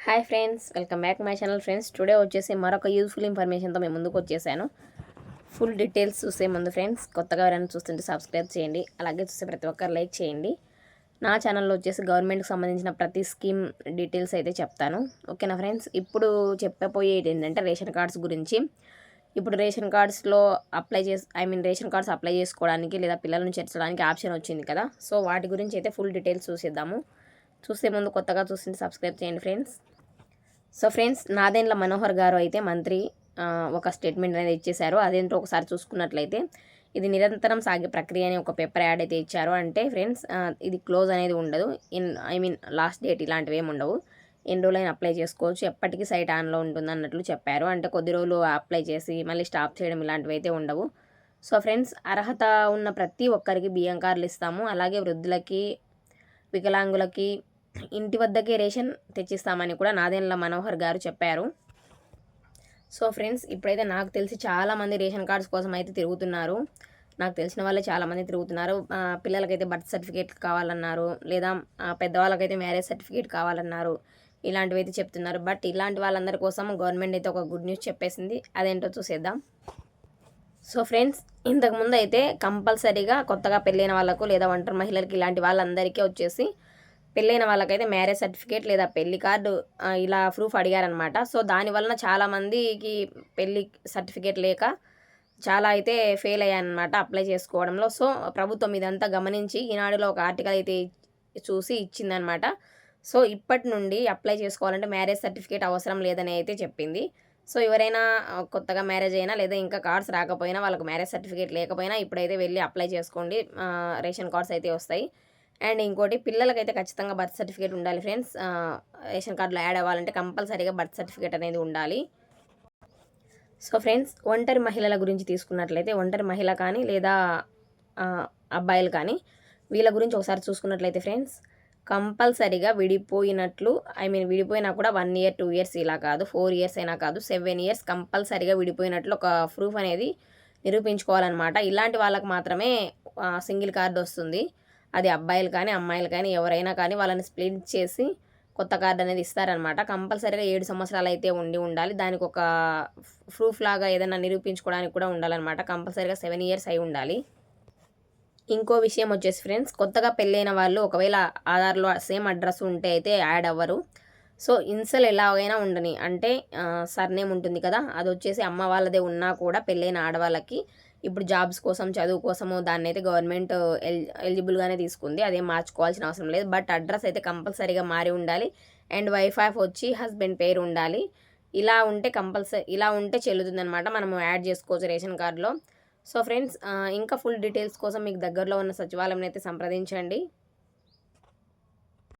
Hi friends, welcome back my channel friends. Today వచ్చేసి మరొక useful ఇన్ఫర్మేషన్తో మేము ముందుకు వచ్చేసాను. ఫుల్ డీటెయిల్స్ చూసే ముందు ఫ్రెండ్స్, కొత్తగా ఎవరైనా చూస్తుంటే సబ్స్క్రైబ్ చేయండి. అలాగే చూసే ప్రతి ఒక్కరు లైక్ చేయండి. నా ఛానల్లో వచ్చేసి గవర్నమెంట్కి సంబంధించిన ప్రతి స్కీమ్ డీటెయిల్స్ అయితే చెప్తాను. ఓకేనా ఫ్రెండ్స్? ఇప్పుడు చెప్పబోయేది ఏంటంటే రేషన్ కార్డ్స్ గురించి. ఇప్పుడు రేషన్ కార్డ్స్లో రేషన్ కార్డ్స్ అప్లై చేసుకోవడానికి లేదా పిల్లలను చేర్చడానికి ఆప్షన్ వచ్చింది కదా. సో వాటి గురించి అయితే ఫుల్ డీటెయిల్స్ చూసేద్దాము. చూసే ముందు కొత్తగా చూస్తుంటే సబ్స్క్రైబ్ చేయండి friends. So friends, Nadendla Manohar గారు అయితే మంత్రి ఒక స్టేట్మెంట్ అనేది ఇచ్చేశారు. అదేంటో ఒకసారి చూసుకున్నట్లయితే, ఇది నిరంతరం సాగే ప్రక్రియ అని ఒక పేపర్ యాడ్ అయితే ఇచ్చారు. అంటే ఫ్రెండ్స్, ఇది క్లోజ్ అనేది ఉండదు. లాస్ట్ డేట్ ఇలాంటివి ఏమి ఉండవు. ఎన్ని రోజులైనా అప్లై చేసుకోవచ్చు, ఎప్పటికీ సైట్ ఆన్లో ఉంటుంది అన్నట్లు చెప్పారు. అంటే కొద్ది రోజులు అప్లై చేసి మళ్ళీ స్టాప్ చేయడం ఇలాంటివి అయితే ఉండవు. సో ఫ్రెండ్స్, అర్హత ఉన్న ప్రతి ఒక్కరికి బియ్యం కార్డులు ఇస్తాము. అలాగే వృద్ధులకి, వికలాంగులకి ఇంటి వద్దకే రేషన్ తెచ్చిస్తామని కూడా నాదెండ్ల మనోహర్ గారు చెప్పారు. సో ఫ్రెండ్స్, ఇప్పుడైతే నాకు తెలిసి చాలామంది రేషన్ కార్డ్స్ కోసం అయితే తిరుగుతున్నారు. నాకు తెలిసిన వాళ్ళే చాలామంది తిరుగుతున్నారు. పిల్లలకైతే బర్త్ సర్టిఫికేట్ కావాలన్నారు, లేదా పెద్దవాళ్ళకైతే మ్యారేజ్ సర్టిఫికేట్ కావాలన్నారు. ఇలాంటివి అయితే చెప్తున్నారు. బట్ ఇలాంటి వాళ్ళందరి కోసం గవర్నమెంట్ అయితే ఒక గుడ్ న్యూస్ చెప్పేసింది. అదేంటో చూసేద్దాం. సో ఫ్రెండ్స్, ఇంతకుముందు అయితే కంపల్సరీగా కొత్తగా పెళ్ళైన వాళ్ళకు లేదా ఒంటరి మహిళలకి ఇలాంటి వాళ్ళందరికీ వచ్చేసి పెళ్ళైన వాళ్ళకైతే మ్యారేజ్ సర్టిఫికేట్ లేదా పెళ్లి కార్డు ఇలా ప్రూఫ్ అడిగారనమాట. సో దానివలన చాలామందికి పెళ్లి సర్టిఫికేట్ లేక చాలా అయితే ఫెయిల్ అయ్యాయన్నమాట అప్లై చేసుకోవడంలో. సో ప్రభుత్వం ఇదంతా గమనించి ఈనాడులో ఒక ఆర్టికల్ అయితే చూసి ఇచ్చిందనమాట. సో ఇప్పటి నుండి అప్లై చేసుకోవాలంటే మ్యారేజ్ సర్టిఫికేట్ అవసరం లేదని అయితే చెప్పింది. సో ఎవరైనా కొత్తగా మ్యారేజ్ అయినా లేదా ఇంకా కార్డ్స్ రాకపోయినా, వాళ్ళకి మ్యారేజ్ సర్టిఫికేట్ లేకపోయినా ఇప్పుడైతే వెళ్ళి అప్లై చేసుకోండి. రేషన్ కార్డ్స్ అయితే వస్తాయి. అండ్ ఇంకోటి, పిల్లలకైతే ఖచ్చితంగా బర్త్ సర్టిఫికేట్ ఉండాలి ఫ్రెండ్స్. రేషన్ కార్డులో యాడ్ అవ్వాలంటే కంపల్సరీగా బర్త్ సర్టిఫికేట్ అనేది ఉండాలి. సో ఫ్రెండ్స్, ఒంటరి మహిళల గురించి తీసుకున్నట్లయితే, ఒంటరి మహిళ కానీ లేదా అబ్బాయిలు కానీ వీళ్ళ గురించి ఒకసారి చూసుకున్నట్లయితే ఫ్రెండ్స్, కంపల్సరీగా విడిపోయినట్లు విడిపోయినా కూడా 1 year 2 years ఇలా కాదు, 4 years అయినా కాదు, 7 years కంపల్సరీగా విడిపోయినట్లు ఒక ప్రూఫ్ అనేది నిరూపించుకోవాలన్నమాట. ఇలాంటి వాళ్ళకి మాత్రమే సింగిల్ కార్డు వస్తుంది. అది అబ్బాయిలు కానీ అమ్మాయిలు కానీ ఎవరైనా కానీ వాళ్ళని స్ప్లిట్ చేసి కొత్త కార్డు అనేది ఇస్తారనమాట. కంపల్సరీగా 7 సంవత్సరాలు అయితే ఉండాలి. దానికి ఒక ప్రూఫ్ లాగా ఏదైనా నిరూపించుకోవడానికి కూడా ఉండాలన్నమాట. కంపల్సరీగా 7 years అయి ఉండాలి. ఇంకో విషయం వచ్చేసి ఫ్రెండ్స్, కొత్తగా పెళ్ళైన వాళ్ళు ఒకవేళ ఆధార్లో సేమ్ అడ్రస్ ఉంటే అయితే యాడ్ అవ్వరు. సో ఇన్సల్ ఎలాగైనా ఉండని, అంటే సర్నేమ్ ఉంటుంది కదా, అది వచ్చేసి అమ్మ వాళ్ళదే ఉన్నా కూడా పెళ్ళైన ఆడవాళ్ళకి ఇప్పుడు జాబ్స్ కోసం, చదువు కోసము దాన్ని అయితే గవర్నమెంట్ ఎలిజిబుల్గానే తీసుకుంది. అదేం మార్చుకోవాల్సిన అవసరం లేదు. బట్ అడ్రస్ అయితే కంపల్సరీగా మారి ఉండాలి. అండ్ వైఫ్ వచ్చి హస్బెండ్ పేరు ఉండాలి. ఇలా ఉంటే చెల్లుతుందనమాట. మనము యాడ్ చేసుకోవచ్చు రేషన్ కార్డులో. సో ఫ్రెండ్స్, ఇంకా ఫుల్ డీటెయిల్స్ కోసం మీకు దగ్గరలో ఉన్న సచివాలయం అయితే సంప్రదించండి.